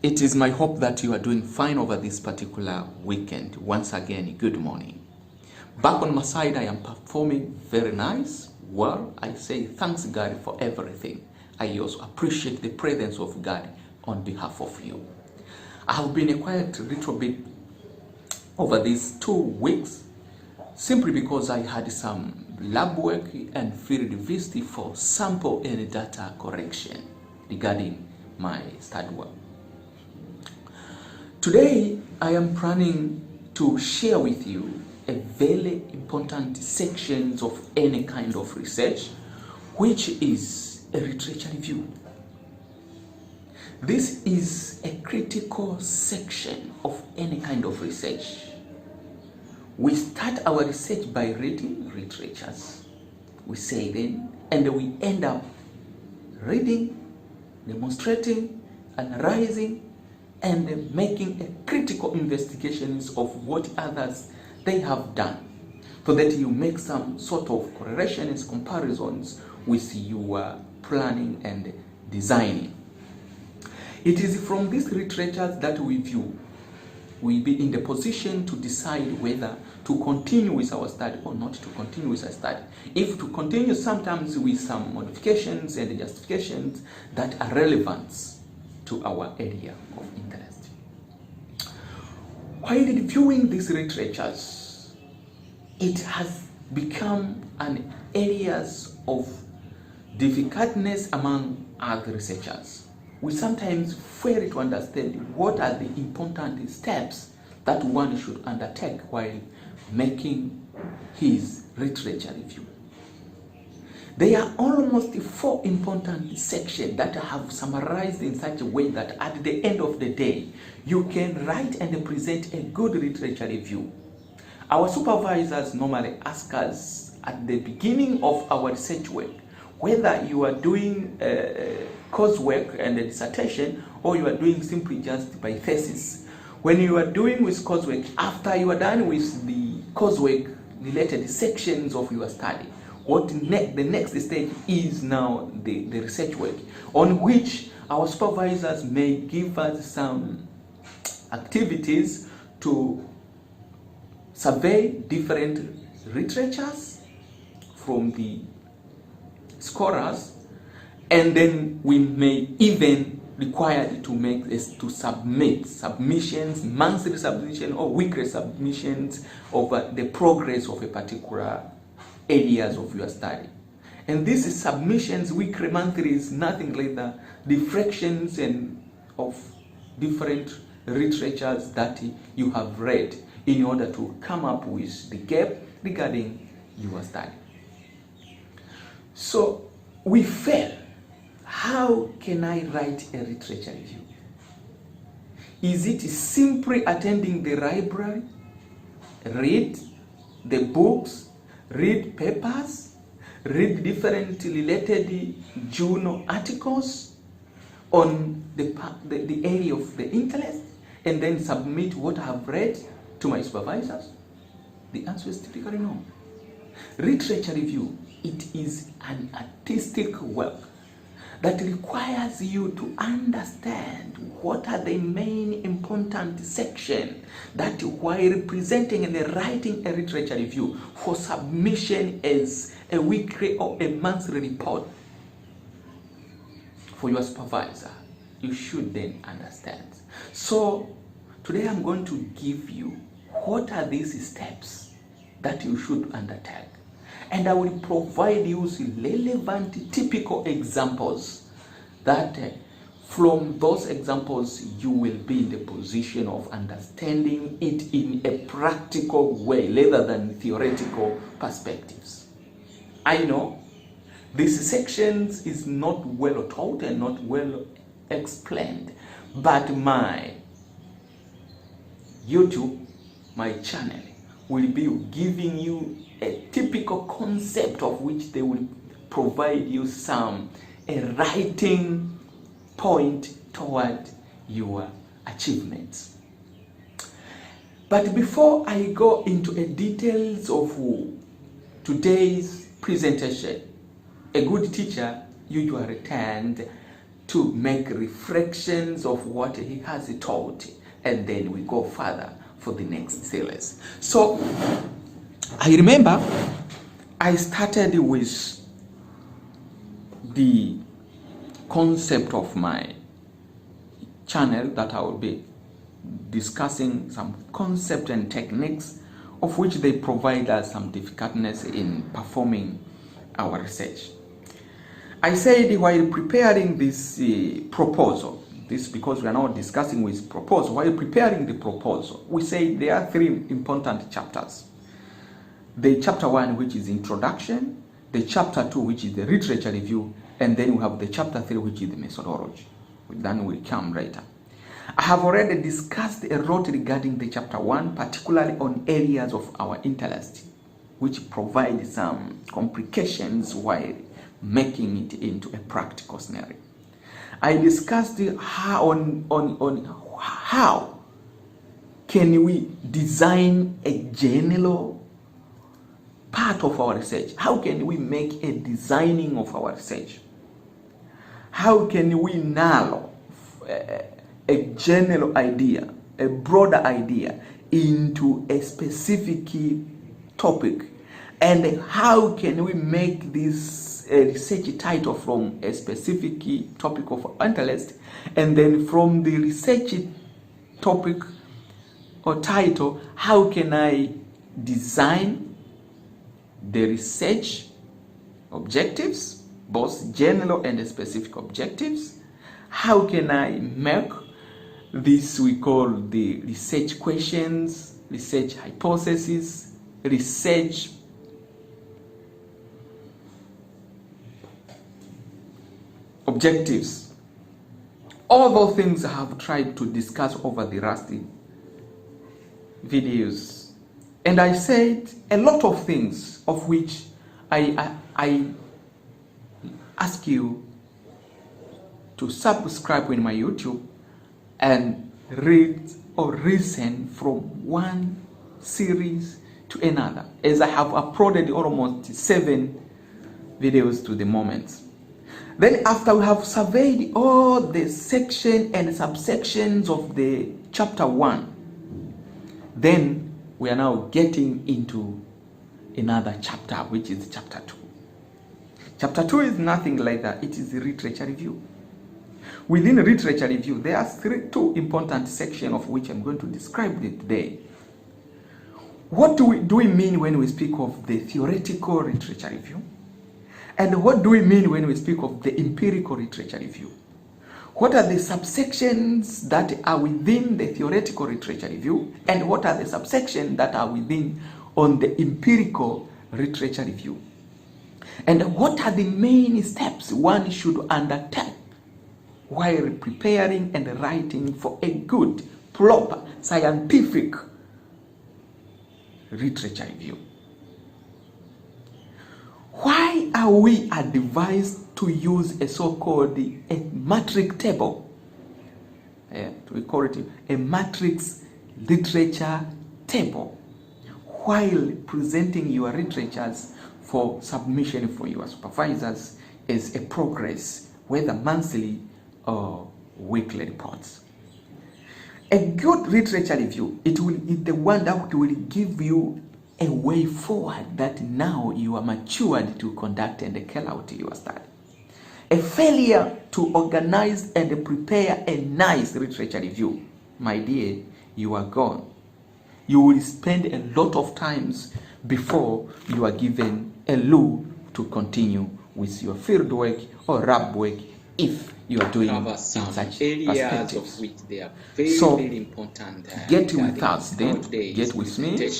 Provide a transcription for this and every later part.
It is my hope that you are doing fine over this particular weekend. Once again, good morning. Back on my side, I am performing very nice. Well, I say thanks God for everything. I also appreciate the presence of God on behalf of you. I have been a quiet little bit over these 2 weeks simply because I had some lab work and field visit for sample and data correction regarding my study work. Today, I am planning to share with you a very important section of any kind of research, which is a literature review. This is a critical section of any kind of research. We start our research by reading literatures. We say them, and we end up reading, demonstrating, analyzing, and making a critical investigations of what others they have done, so that you make some sort of correlations, comparisons with your planning and designing. It is from these literatures that we view we'll be in the position to decide whether to continue with our study or not to continue with our study. If to continue, sometimes with some modifications and justifications that are relevant to our area of interest. While reviewing these literatures, it has become an areas of difficultness among other researchers. We sometimes fail to understand what are the important steps that one should undertake while making his literature review. There are almost 4 important sections that I have summarized in such a way that at the end of the day, you can write and present a good literature review. Our supervisors normally ask us at the beginning of our research work whether you are doing coursework and a dissertation or you are doing simply just by thesis. When you are doing with coursework, after you are done with the coursework related sections of your study, the next stage is now the research work, on which our supervisors may give us some activities to survey different literatures from the scholars, and then we may even required to submit submissions, monthly submission or weekly submissions of the progress of a particular areas of your study. And these submissions, weekly, monthly, is nothing like the reflections and of different literatures that you have read in order to come up with the gap regarding your study. So we fail. How can I write a literature review? Is it simply attending the library, read the books, read papers, read different related journal articles on the area of the interest, and then submit what I have read to my supervisors? The answer is typically no. Literature review, it is an artistic work that requires you to understand what are the main important sections that while presenting and writing a literature review for submission as a weekly or a monthly report for your supervisor, you should then understand. So today I'm going to give you what are these steps that you should undertake. And I will provide you with relevant typical examples that from those examples you will be in the position of understanding it in a practical way rather than theoretical perspectives. I know this section is not well taught and not well explained, but my YouTube, my channel, will be giving you a typical concept of which they will provide you a writing point toward your achievements. But before I go into the details of today's presentation, a good teacher usually tends to make reflections of what he has taught, and then we go further for the next series. So I remember I started with the concept of my channel that I will be discussing some concept and techniques of which they provide us some difficultness in performing our research. I said while preparing this proposal, this because we are now discussing with proposal, while preparing the proposal, we say there are 3 important chapters. The chapter 1, which is introduction, the chapter 2, which is the literature review, and then we have the chapter 3, which is the methodology. Then will come later. I have already discussed a lot regarding the chapter 1, particularly on areas of our interest, which provide some complications while making it into a practical scenario. I discussed how how can we design a general part of our research. How can we make a designing of our research? How can we narrow a general idea, a broader idea, into a specific topic? And how can we make this research title from a specific topic of interest, and then from the research topic or title, how can I design the research objectives, both general and specific objectives? How can I make this we call the research questions, research hypothesis, research objectives? All those things I have tried to discuss over the last videos, and I said a lot of things of which I ask you to subscribe in my YouTube and read or listen from one series to another, as I have uploaded almost 7 videos to the moment. Then after we have surveyed all the section and subsections of the chapter 1, then we are now getting into another chapter, which is chapter 2. Chapter 2 is nothing like that. It is the literature review. Within literature review, there are 2 important sections of which I'm going to describe it today. What do we mean when we speak of the theoretical literature review? And what do we mean when we speak of the empirical literature review? What are the subsections that are within the theoretical literature review? And what are the subsections that are within on the empirical literature review? And what are the main steps one should undertake while preparing and writing for a good, proper, scientific literature review? Why are we advised to use a so-called a matrix table? We call it a matrix literature table while presenting your literatures for submission for your supervisors as a progress, whether monthly or weekly reports. A good literature review, it is the one that will give you a way forward that now you are matured to conduct and carry out your study. A failure to organize and prepare a nice literature review, my dear, you are gone. You will spend a lot of times before you are given a clue to continue with your field work or lab work if you are doing in such areas of which they are very important. Get with us then, get with me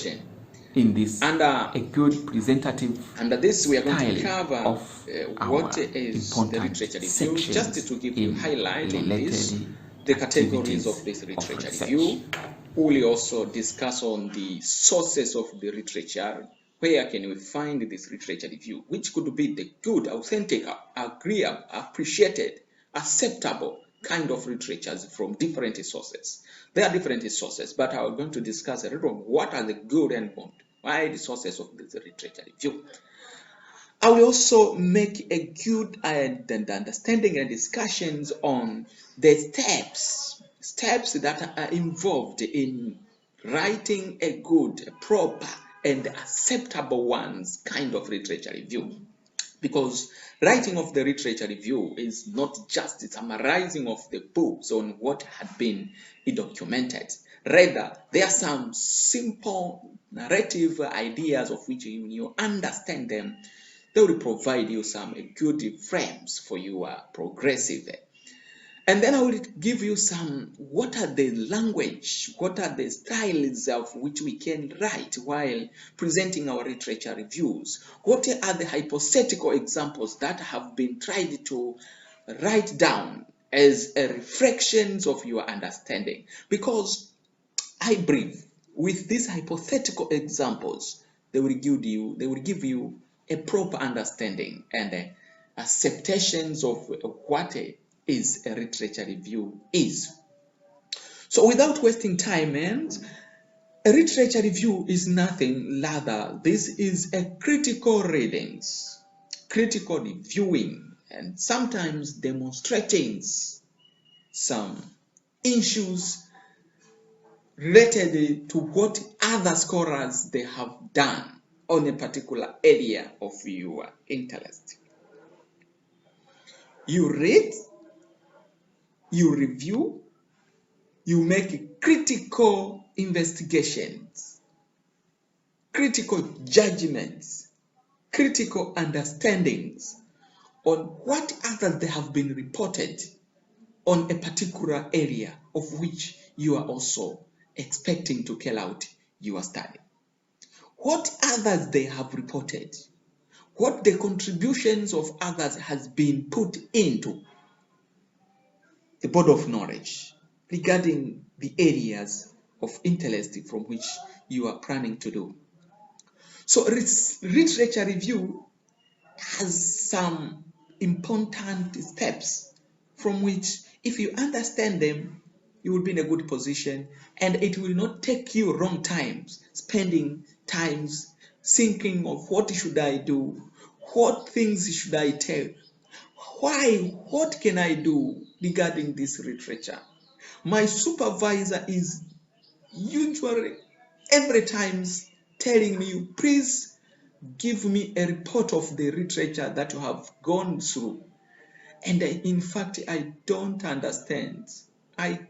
in this a good presentative under this we are going to style cover of what is the important literature review, sections just to give you highlight on this, related the categories activities of this of literature research. review. We will also discuss on the sources of the literature. Where can we find this literature review, which could be the good, authentic, agreeable, appreciated, acceptable kind of literatures from different sources. There are different sources, but I'm going to discuss a little what are the good and why the sources of this literature review. I will also make a good and understanding and discussions on the steps that are involved in writing a good, a proper, and acceptable ones kind of literature review. Because writing of the literature review is not just the summarizing of the books on what had been documented. Rather, there are some simple narrative ideas of which when you understand them, they will provide you some good frames for your progressive. And then I will give you some, what are the language, what are the styles of which we can write while presenting our literature reviews? What are the hypothetical examples that have been tried to write down as a reflections of your understanding? Because I believe with these hypothetical examples, they will give you a proper understanding and acceptations of what is a literature review is. So without wasting time, and a literature review is nothing rather, this is a critical readings, critical reviewing, and sometimes demonstrating some issues related to what other scholars they have done on a particular area of your interest. You read, you review, you make critical investigations, critical judgments, critical understandings on what others they have been reported on a particular area of which you are also expecting to carry out your study. What others they have reported, what the contributions of others has been put into the body of knowledge regarding the areas of interest from which you are planning to do. So literature review has some important steps from which, if you understand them, you will be in a good position, and it will not take you long times spending times thinking of what should I do, what things should I tell, what can I do regarding this literature. My supervisor is usually every time telling me, please give me a report of the literature that you have gone through. And in fact, I don't understand. I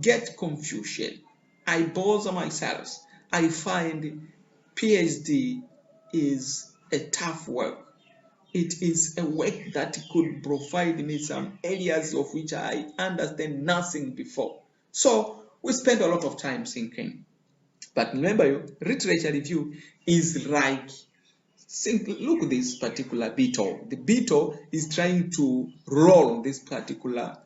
get confusion. I bother myself. I find PhD is a tough work. It is a work that could provide me some areas of which I understand nothing before. So we spend a lot of time thinking. But remember, literature review is like, look at this particular beetle. The beetle is trying to roll this particular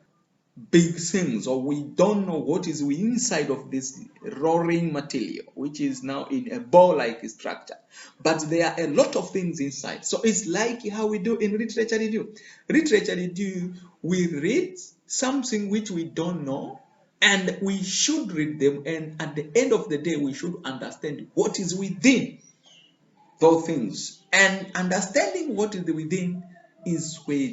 big things, or we don't know what is inside of this rolling material, which is now in a ball-like structure, but there are a lot of things inside. So it's like how we do in literature review. Literature review, we read something which we don't know, and we should read them, and at the end of the day we should understand what is within those things. And understanding what is within is where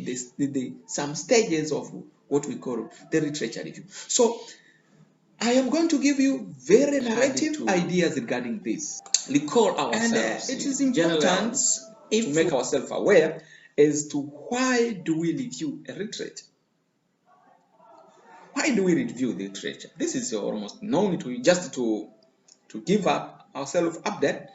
some stages of what we call the literature review. So I am going to give you very narrative ideas regarding this. Recall ourselves. And it is important to make ourselves aware as to why do we review a literature. Why do we review the literature? This is almost known to you. Just to give up ourselves update,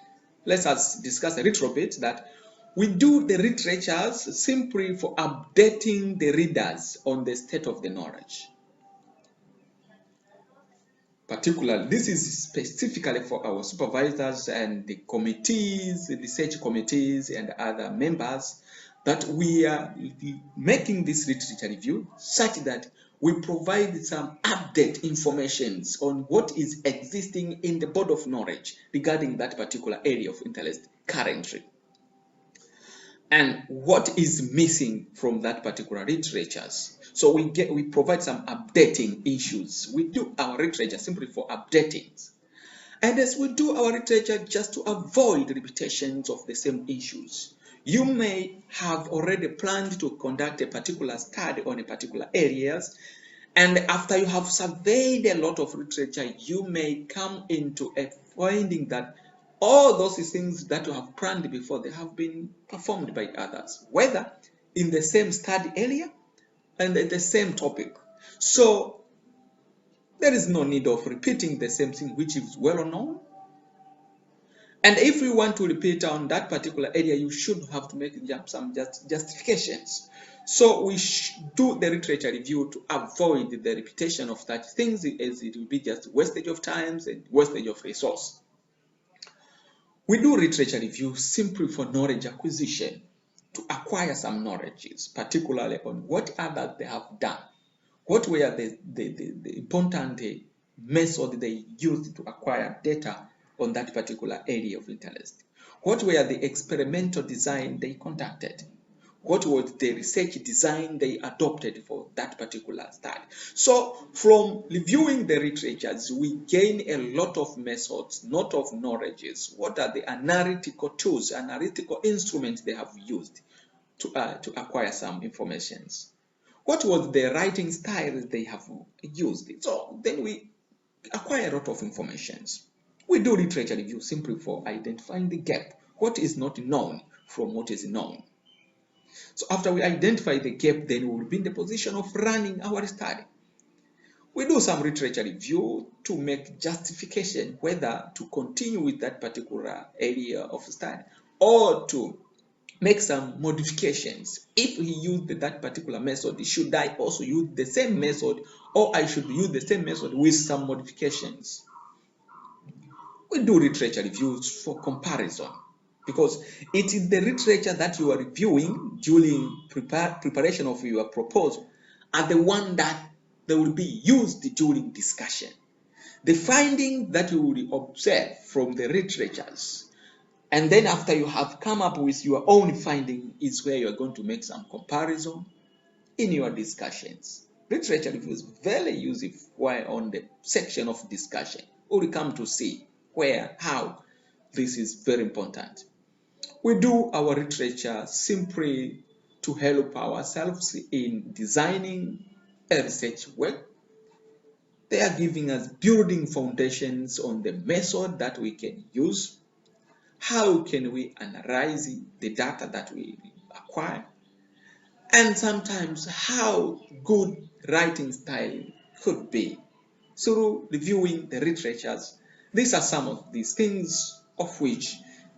let us discuss a little bit that we do the literatures simply for updating the readers on the state of the knowledge. Particularly, this is specifically for our supervisors and the committees, the research committees and other members, that we are making this literature review such that we provide some update information on what is existing in the body of knowledge regarding that particular area of interest currently, and what is missing from that particular literatures. So we provide some updating issues. We do our literature simply for updating. And as we do our literature just to avoid repetitions of the same issues, You may have already planned to conduct a particular study on a particular areas, and after you have surveyed a lot of literature, you may come into a finding that all those things that you have planned before, they have been performed by others, whether in the same study area and the same topic. So there is no need of repeating the same thing which is well known. And if you want to repeat on that particular area, you should have to make some justifications. So we do the literature review to avoid the repetition of such things, as it will be just wastage of time and wastage of resource. We do literature review simply for knowledge acquisition, to acquire some knowledges, particularly on what others they have done. What were the important method they used to acquire data on that particular area of interest? What were the experimental design they conducted? What was the research design they adopted for that particular study? So from reviewing the literatures, we gain a lot of methods, not of knowledges. What are the analytical tools, analytical instruments they have used to acquire some informations? What was the writing style they have used? So then we acquire a lot of informations. We do literature review simply for identifying the gap, what is not known from what is known. So after we identify the gap, then we will be in the position of running our study. We do some literature review to make justification whether to continue with that particular area of study or to make some modifications. If he used that particular method, should I also use the same method, or I should use the same method with some modifications? We do literature reviews for comparison, because it is the literature that you are reviewing during preparation of your proposal are the one that they will be used during discussion. The finding that you will observe from the literatures, and then after you have come up with your own finding, is where you are going to make some comparison in your discussions. Literature review is very useful while on the section of discussion. We will come to see how this is very important. We do our literature simply to help ourselves in designing a research work. They are giving us building foundations on the method that we can use. How can we analyze the data that we acquire? And sometimes how good writing style could be through reviewing the literatures. These are some of these things of which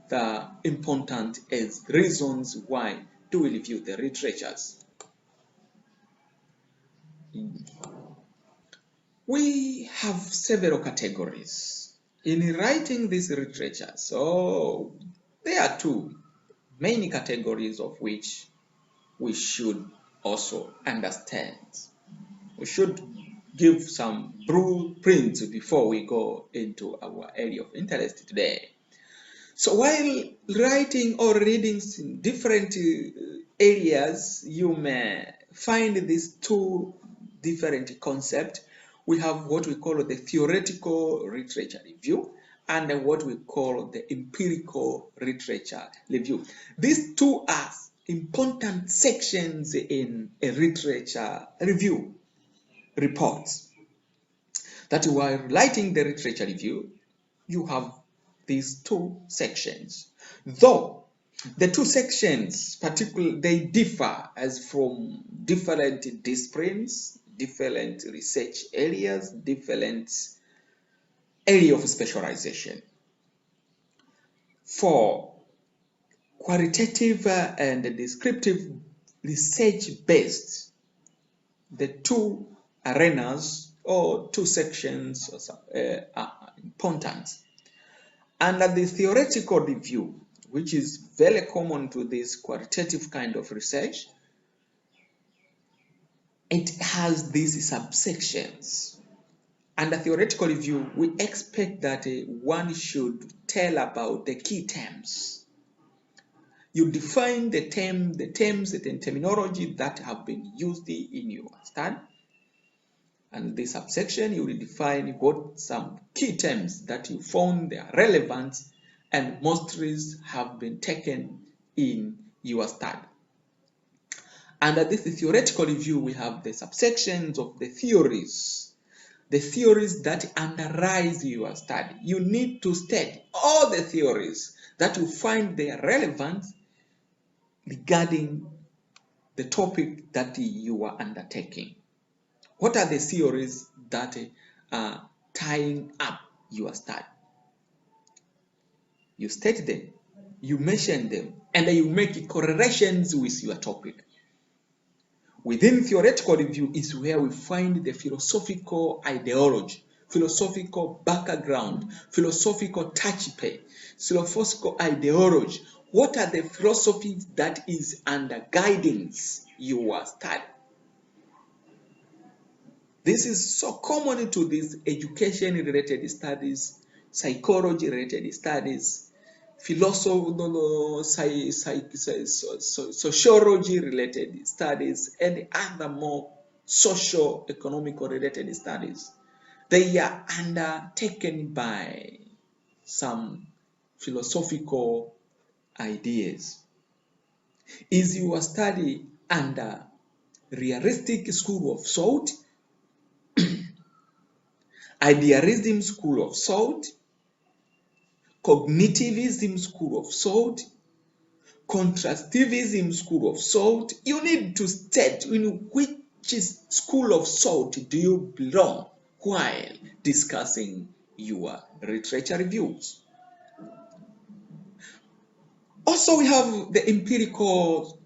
the important as reasons why do we review the literatures. We have several categories in writing these literatures. So there are two main categories of which we should also understand. We should give some blueprints before we go into our area of interest today. So while writing or reading in different areas, you may find these two different concepts. We have what we call the theoretical literature review and what we call the empirical literature review. These two are important sections in a literature review reports. That while writing the literature review, you have these two sections. Though the two sections particularly they differ as from different disciplines, different research areas, different area of specialization. For qualitative and descriptive research based, the two arenas or two sections are important. Under the theoretical review, which is very common to this qualitative kind of research, it has these subsections. Under theoretical review, we expect that one should tell about the key terms. You define the terms and terminology that have been used in your study. And the subsection, you will define what some key terms that you found they are relevant and mostly have been taken in your study. Under this theoretical review, we have the subsections of the theories that underlies your study. You need to study all the theories that you find their relevance regarding the topic that you are undertaking. What are the theories that are tying up your study? You state them, you mention them, and then you make correlations with your topic. Within theoretical review is where we find the philosophical ideology, philosophical background, philosophical touchpay, philosophical ideology. What are the philosophies that is under guidance your study? This is so common to these education-related studies, psychology-related studies, philosophy, sociology-related studies, and other more socio-economical related studies. They are undertaken by some philosophical ideas. Is your study under realistic school of thought, idealism school of thought, cognitivism school of thought, constructivism school of thought? You need to state in which school of thought do you belong while discussing your literature reviews. Also, we have the empirical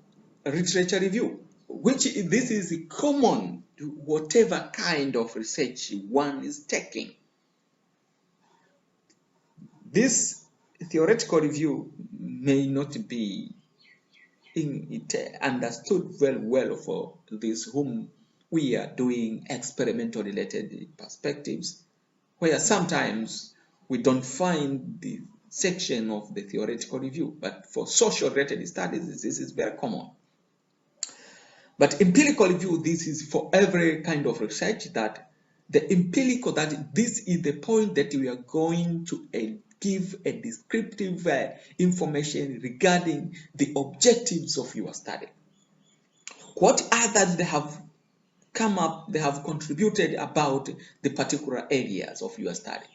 literature review, which this is common to whatever kind of research one is taking. This theoretical review may not be understood very well for these whom we are doing experimental related perspectives, where sometimes we don't find the section of the theoretical review, but for social related studies this is very common. But empirical review, this is for every kind of research, that the empirical, that this is the point that we are going to give a descriptive information regarding the objectives of your study. What others they have come up, they have contributed about the particular areas of your study.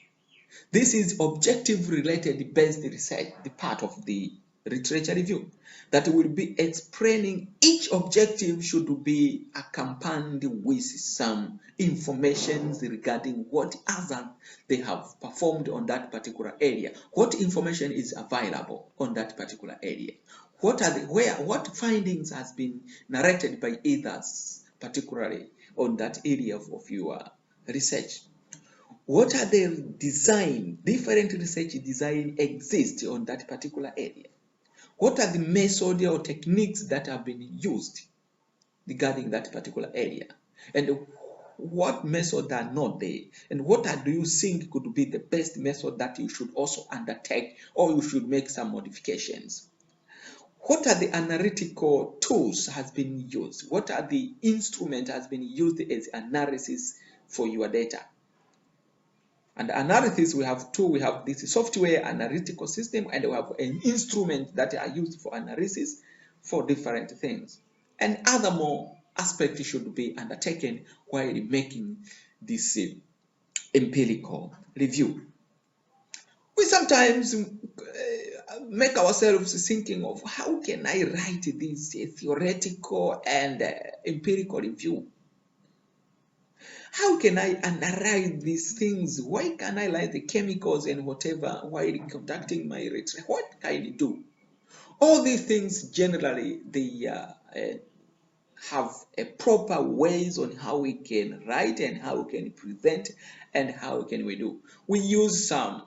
This is objective related based research, the part of the literature review, that will be explaining each objective should be accompanied with some information regarding what others they have performed on that particular area, what information is available on that particular area, what findings has been narrated by others, particularly on that area of your research. What are the different research design exist on that particular area? What are the methods or techniques that have been used regarding that particular area? And what methods are not there? And what do you think could be the best method that you should also undertake, or you should make some modifications? What are the analytical tools has been used? What are the instruments has been used as analysis for your data? And analysis, we have two. We have this software analytical system, and we have an instrument that are used for analysis for different things. And other more aspects should be undertaken while making this empirical review. We sometimes make ourselves thinking of how can I write this theoretical and empirical review? How can I analyze these things? Why can I like the chemicals and whatever while conducting my research? What can I do? All these things generally they have a proper ways on how we can write and how we can present and how can we do. We use some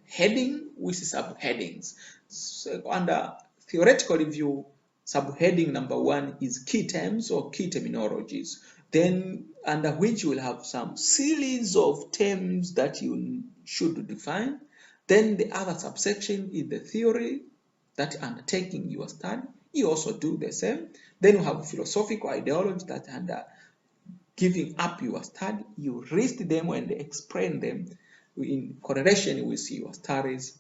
heading with subheadings. So under theoretical review, subheading number 1 is key terms or key terminologies. Then under which you will have some series of terms that you should define. Then the other subsection is the theory that undertaking your study. You also do the same. Then you have philosophical ideology that under giving up your study, you list them and explain them in correlation with your studies.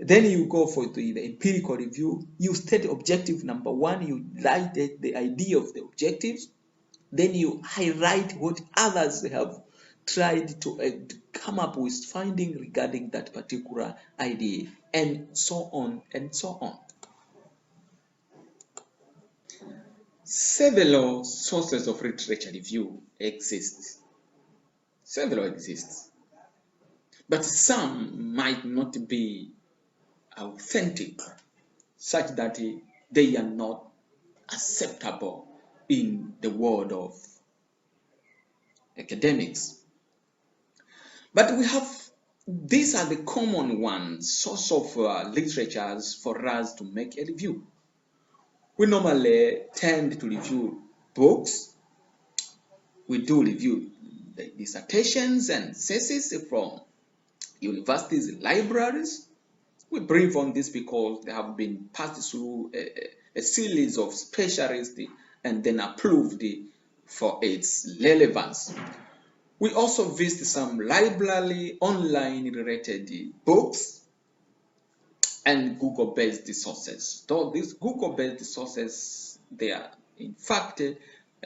Then you go for the empirical review. You state objective number one, you write the idea of the objectives, then you highlight what others have tried to come up with finding regarding that particular idea, and so on and so on. Several sources of literature review exist. Several exist, but some might not be authentic, such that they are not acceptable in the world of academics. But we have, these are the common ones, source of literatures for us to make a review. We normally tend to review books. We do review the dissertations and theses from universities, libraries. We brief on this because they have been passed through a series of specialists and then approved for its relevance. We also visit some library online related books and Google-based sources. Though these Google-based sources, they are in fact a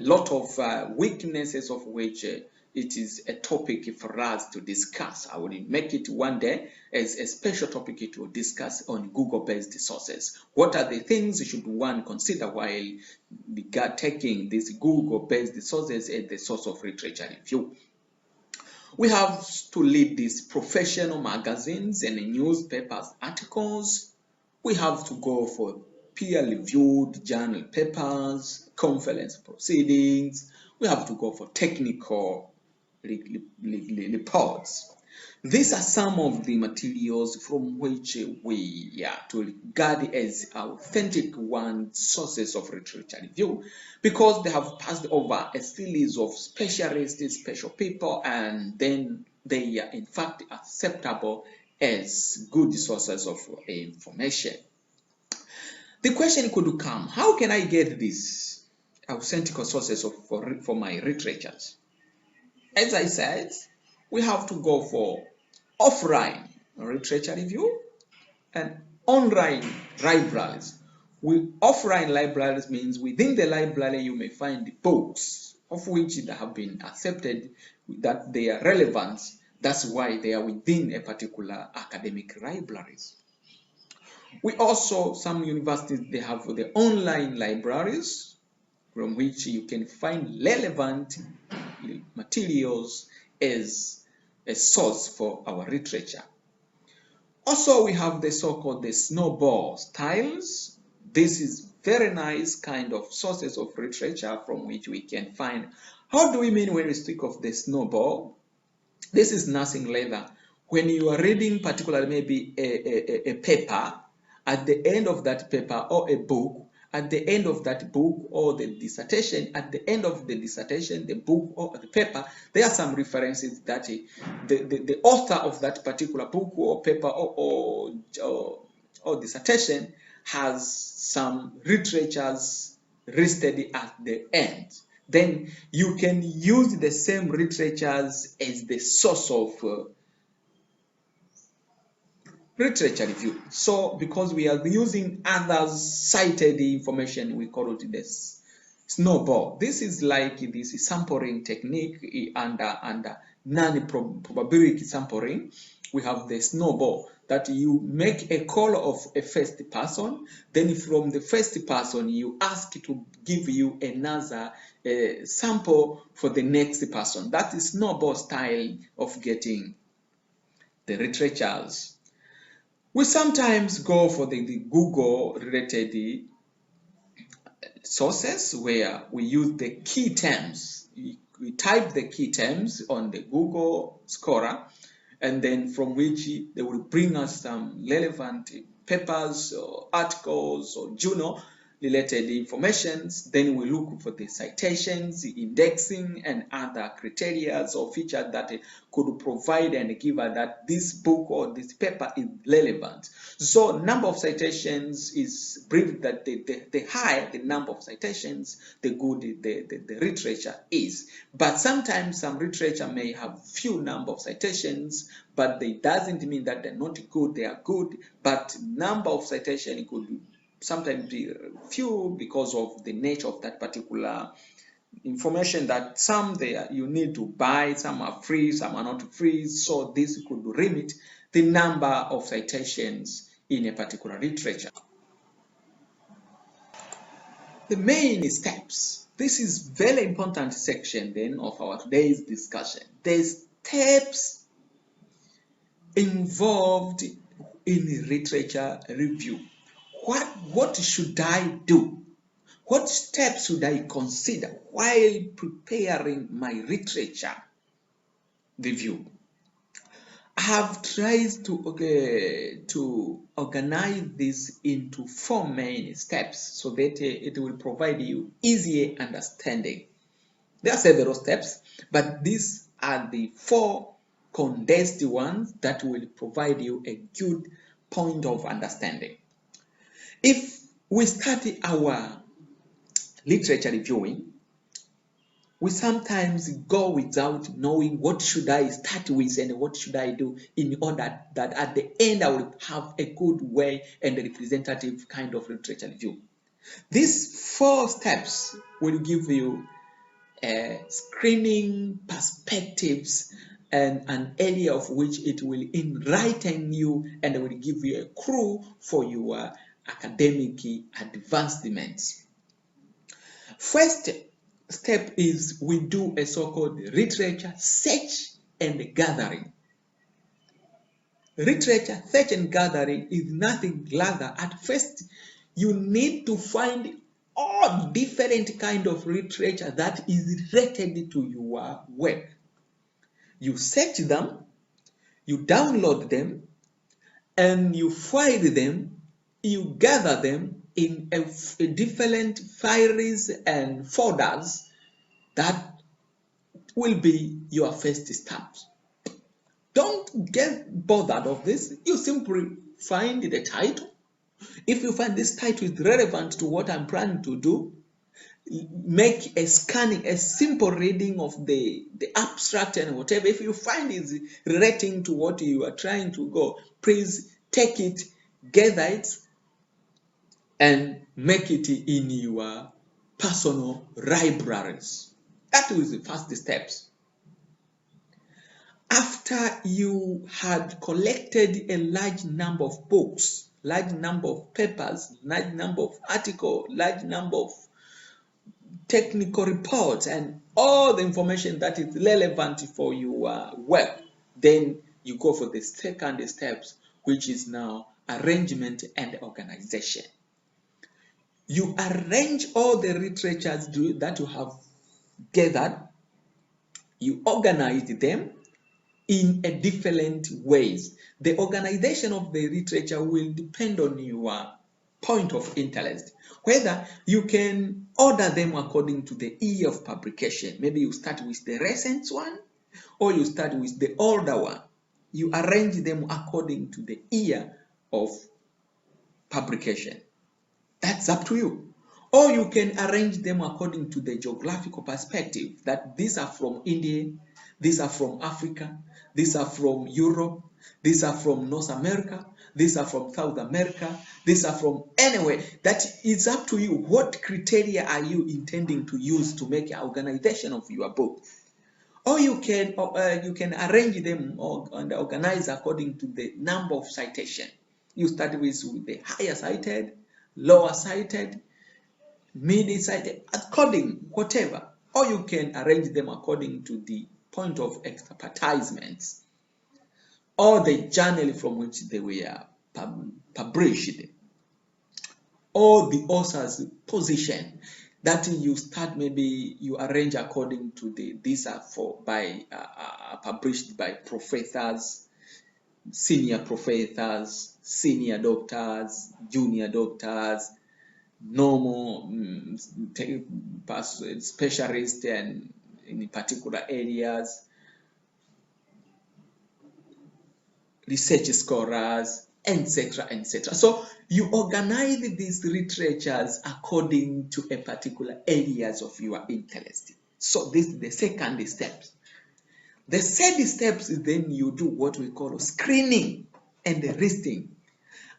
lot of weaknesses of which it is a topic for us to discuss. I will make it one day as a special topic to discuss on Google-based sources. What are the things should one consider while taking these Google-based sources as the source of literature review? We have to read these professional magazines and newspapers articles. We have to go for peer-reviewed journal papers, conference proceedings. We have to go for technical reports. These are some of the materials from which we are to regard as authentic sources of literature review, because they have passed over a series of specialists, special people, and then they are in fact acceptable as good sources of information. The question could come, how can I get these authentic sources for my literatures? As I said, we have to go for offline literature review and online libraries. Offline libraries means within the library you may find books of which they have been accepted that they are relevant. That's why they are within a particular academic libraries. We also, some universities, they have the online libraries from which you can find relevant materials as a source for our literature. Also, we have the so-called the snowball styles. This is very nice kind of sources of literature from which we can find. How do we mean when we speak of the snowball? This is nothing rather. When you are reading particularly maybe a paper, at the end of that paper, or a book, at the end of that book or the dissertation, at the end of the dissertation, the book or the paper, there are some references that the author of that particular book or paper or dissertation has some literatures listed at the end. Then you can use the same literatures as the source of literature review. So because we are using others cited information, we call it this snowball. This is like this sampling technique under non-probability sampling. We have the snowball that you make a call of a first person, then from the first person you ask to give you another sample for the next person. That is snowball style of getting the literatures. We sometimes go for the Google related sources where we use the key terms. We type the key terms on the Google Scholar, and then from which they will bring us some relevant papers or articles or journal related informations. Then we look for the citations, the indexing, and other criteria or features that could provide and give us that this book or this paper is relevant. So number of citations is brief that the higher the number of citations, the good the literature is. But sometimes some literature may have few number of citations, but it doesn't mean that they're not good. They are good, but number of citation could sometimes be few because of the nature of that particular information, that some there you need to buy, some are free, some are not free. So this could limit the number of citations in a particular literature. The main steps. This is very important section then of our today's discussion. The steps involved in literature review. What should I do? What steps should I consider while preparing my literature review? I have tried to organize this into 4 main steps so that it will provide you easier understanding. There are several steps, but these are the 4 condensed ones that will provide you a good point of understanding. If we start our literature reviewing, we sometimes go without knowing what should I start with and what should I do in order that at the end I will have a good way and a representative kind of literature review. These 4 steps will give you screening perspectives and an area of which it will enlighten you and will give you a clue for your academic advancements. First step is we do a so-called literature search and gathering. Literature search and gathering is nothing rather, at first you need to find all different kind of literature that is related to your work. You search them, you download them, and you file them, you gather them in a different files and folders. That will be your first step. Don't get bothered of this. You simply find the title. If you find this title is relevant to what I'm planning to do, make a scanning, a simple reading of the abstract and whatever. If you find it relating to what you are trying to go, please take it, gather it, and make it in your personal libraries. That was the first steps. After you had collected a large number of books, large number of papers, large number of articles, large number of technical reports, and all the information that is relevant for your work, then you go for the second steps, which is now arrangement and organization. You arrange all the literatures that you have gathered, you organize them in a different ways. The organization of the literature will depend on your point of interest, whether you can order them according to the year of publication. Maybe you start with the recent one, or you start with the older one. You arrange them according to the year of publication. That's up to you. Or you can arrange them according to the geographical perspective, that these are from India, these are from Africa, these are from Europe, these are from North America, these are from South America, these are from anywhere. That is up to you. What criteria are you intending to use to make an organization of your book? Or you can arrange them and organize according to the number of citation. You start with the higher cited, lower cited, mid-cited, according whatever. Or you can arrange them according to the point of expertisements or the journal from which they were published, or the author's position. That you start, maybe you arrange according to these are published by professors, senior professors, senior doctors, junior doctors, normal specialists and in particular areas, research scholars, etc., etc. So you organize these literatures according to a particular areas of your interest. So this is the second step. The third step is then you do what we call screening and listing.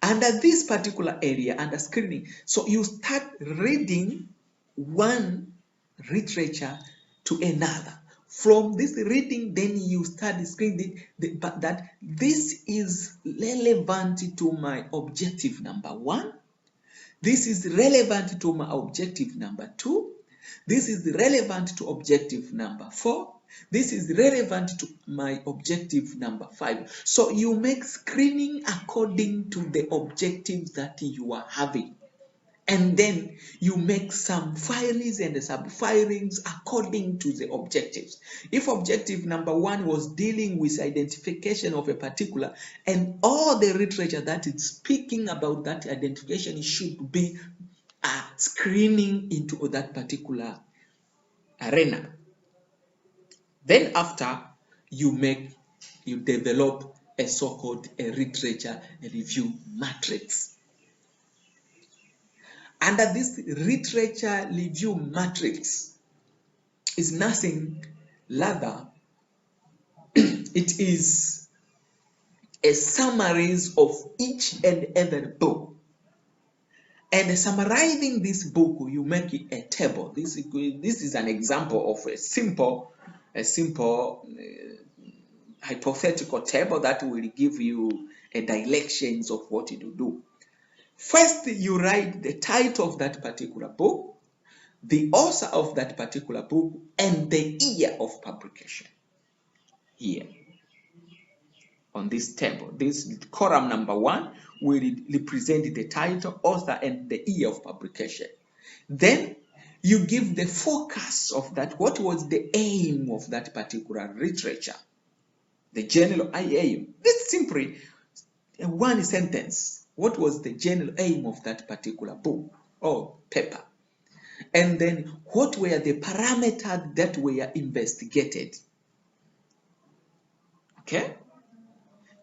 Under this particular area, under screening, so you start reading one literature to another. From this reading, then you start screening that this is relevant to my objective number 1. This is relevant to my objective number 2. This is relevant to objective number 4. This is relevant to my objective number 5. So you make screening according to the objectives that you are having. And then you make some filings and sub-filings according to the objectives. If objective number 1 was dealing with identification of a particular, and all the literature that is speaking about that identification should be screening into that particular arena. Then after you develop a so-called literature review matrix. Under this literature review matrix is nothing rather it is a summaries of each and every book. And summarizing this book, you make it a table. This is an example of a simple hypothetical table that will give you a directions of what to do. First, you write the title of that particular book, the author of that particular book, and the year of publication. Here, on this table, this column number 1 will represent the title, author, and the year of publication. Then you give the focus of that. What was the aim of that particular literature? The general aim. It's simply one sentence. What was the general aim of that particular book or paper? And then what were the parameters that were investigated? Okay?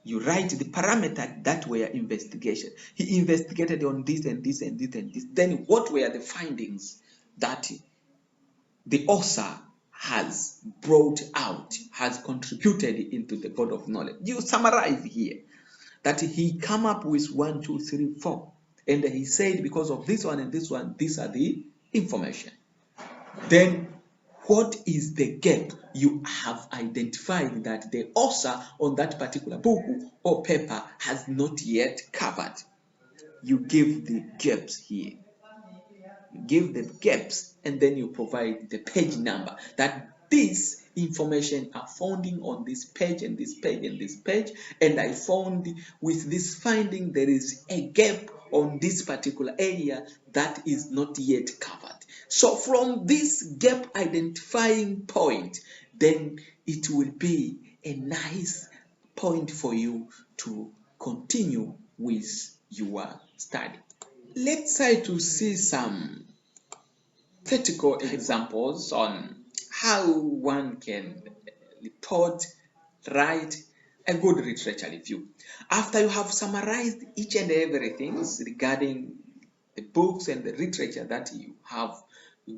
You write the parameters that were investigated. He investigated on this and this and this and this. Then what were the findings that the author has brought out, has contributed into the body of knowledge? You summarize here that he come up with 1, 2, 3, 4. And he said because of this one and this one, these are the information. Then what is the gap you have identified that the author on that particular book or paper has not yet covered? You give the gaps here. You give the gaps and then you provide the page number that this information are founding on this page and this page and this page, and I found with this finding there is a gap on this particular area that is not yet covered. So from this gap identifying point, then it will be a nice point for you to continue with your study. Let's try to see some practical examples on how one can write a good literature review. After you have summarized each and everything regarding the books and the literature that you have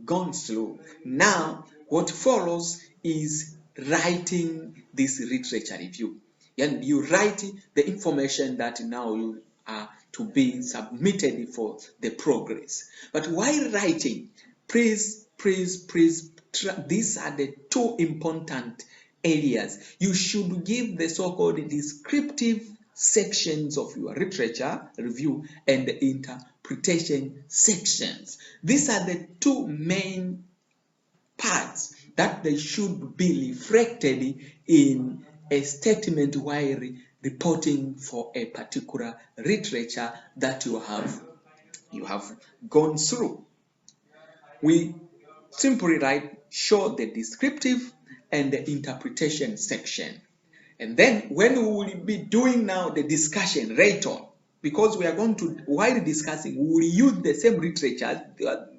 gone through, now what follows is writing this literature review. And you write the information that now you are to be submitted for the progress. But while writing, please, these are the 2 important areas. You should give the so-called descriptive sections of your literature review and the interpretation sections. These are the 2 main parts that they should be reflected in a statement while reporting for a particular literature that you have gone through. We simply write, show the descriptive and the interpretation section. And then when we will be doing now the discussion later on, because we are going to, while discussing, we will use the same literature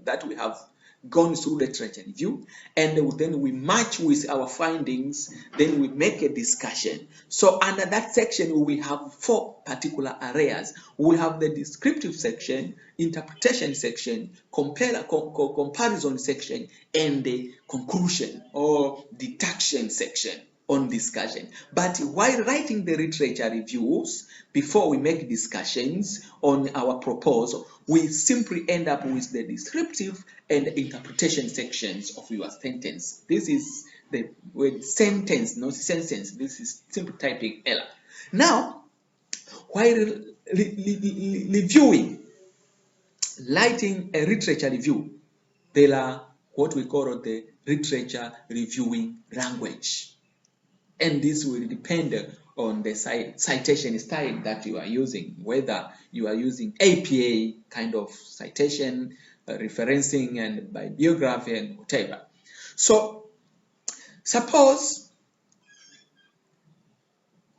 that we have gone through literature review, and then we match with our findings, then we make a discussion. So under that section, we will have 4 particular areas. We have the descriptive section, interpretation section, comparison section, and the conclusion or deduction section on discussion. But while writing the literature reviews, before we make discussions on our proposal, we simply end up with the descriptive and interpretation sections of your sentence. This is the word sentence, not sentence. This is simple typing error. Now, while reviewing, writing a literature review, there are what we call the literature reviewing language. And this will depend on the citation style that you are using, whether you are using APA kind of citation, referencing and bibliography and whatever. So suppose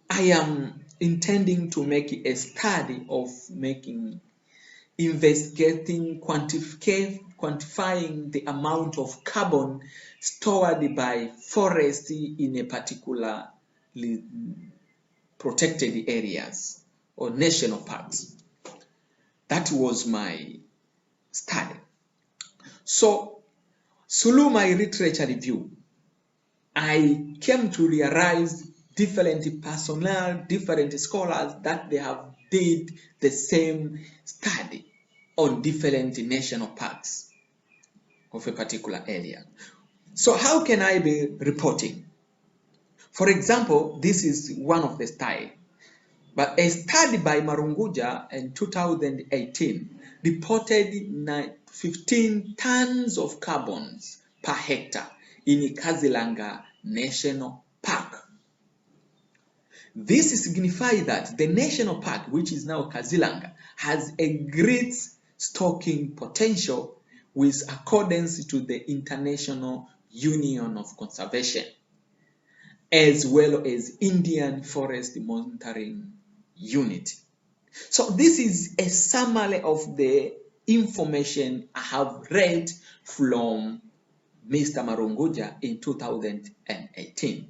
I am intending to make a study of investigating, quantifying the amount of carbon stored by forest in a particular protected areas or national parks. That was my study. So through my literature review, I came to realize different personnel, different scholars, that they have did the same study on different national parks of a particular area. So how can I be reporting? For example, this is one of the style. But a study by Marunguja in 2018 reported 15 tons of carbons per hectare in Kazilanga National Park. This signifies that the national park, which is now Kazilanga, has a great stocking potential with accordance to the International Union of Conservation, as well as Indian Forest Monitoring Unit. So this is a summary of the information I have read from Mr. Marunguja in 2018.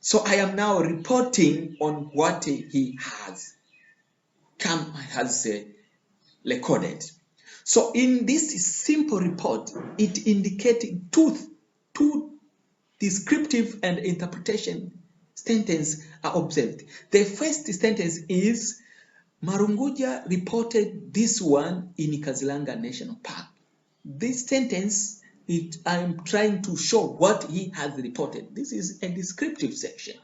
So I am now reporting on what he has recorded. So in this simple report, it indicates two descriptive and interpretation sentences are observed. The first sentence is Marunguja reported this one in Kazilanga National Park. This sentence, I'm trying to show what he has reported. This is a descriptive section.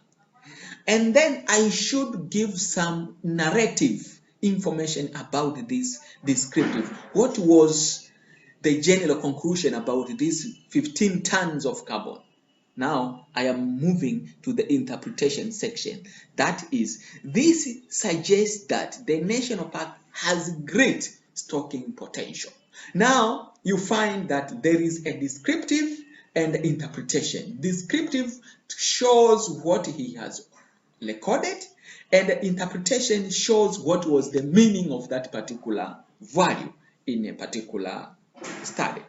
And then I should give some narrative information about this descriptive. What was the general conclusion about these 15 tons of carbon? Now I am moving to the interpretation section. That is, this suggests that the national park has great stocking potential. Now you find that there is a descriptive and interpretation. Descriptive shows what he has recorded, and the interpretation shows what was the meaning of that particular value in a particular study.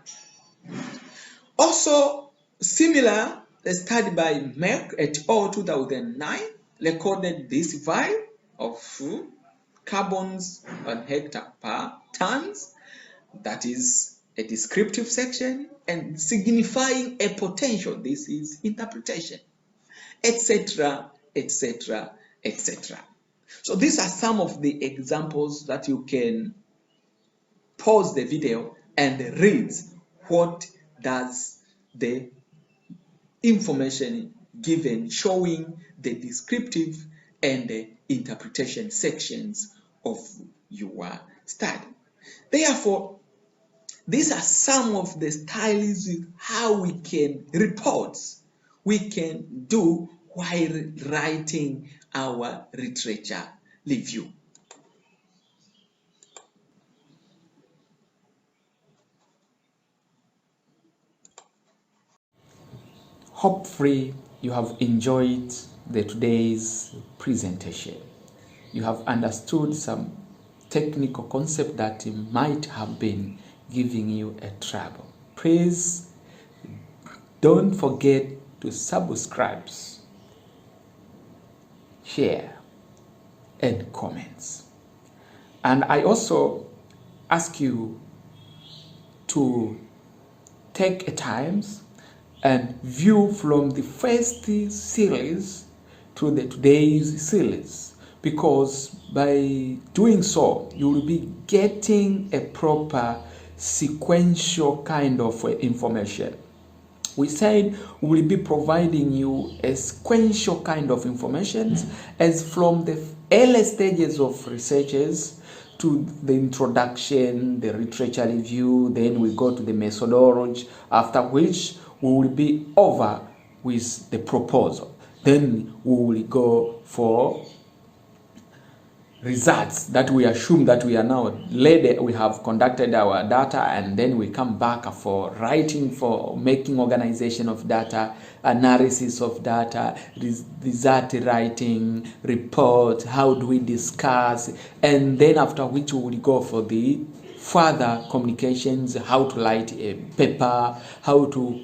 Also, similar, a study by Merck et al. 2009 recorded this value of carbons per hectare per tons. That is a descriptive section, and signifying a potential. This is interpretation, etc., etc., etc. So these are some of the examples that you can pause the video and read what does the information given showing the descriptive and the interpretation sections of your study. Therefore, these are some of the styles how we can report, we can do while writing our literature review. Hopefully, you have enjoyed today's presentation. You have understood some technical concept that might have been giving you a trouble. Please don't forget to subscribe, share, and comments. And I also ask you to take a time and view from the first series to the today's series, because by doing so you will be getting a proper sequential kind of information. We said we will be providing you a sequential kind of information as from the early stages of researches to the introduction, the literature review, then we go to the methodology, after which we will be over with the proposal. Then we will go for results that we assume that we are now later we have conducted our data, and then we come back for writing, for making organization of data, analysis of data, result writing, report, how do we discuss, and then after which we will go for the further communications, how to write a paper, how to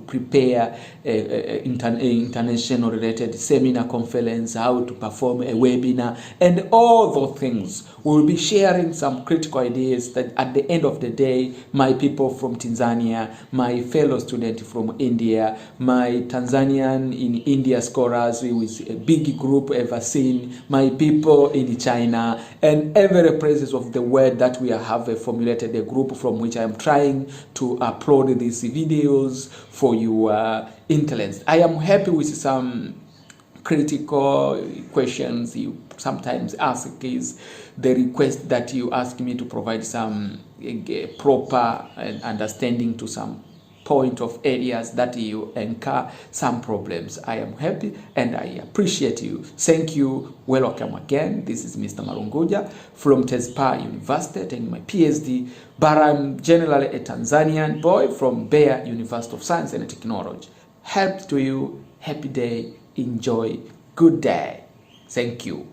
prepare a international related seminar conference, how to perform a webinar, and all those things. We will be sharing some critical ideas that at the end of the day, my people from Tanzania, my fellow student from India, my Tanzanian in India scholars with a big group ever seen, my people in China, and every places of the world that we have formulated a group from which I am trying to upload these videos for your interest. I am happy with some critical questions you sometimes ask. Is the request that you ask me to provide some proper understanding to some point of areas that you incur some problems. I am happy and I appreciate you. Thank you. Welcome again. This is Mr. Marunguja from TESPA University taking my PhD, but I'm generally a Tanzanian boy from Mbeya University of Science and Technology. Help to you. Happy day. Enjoy. Good day. Thank you.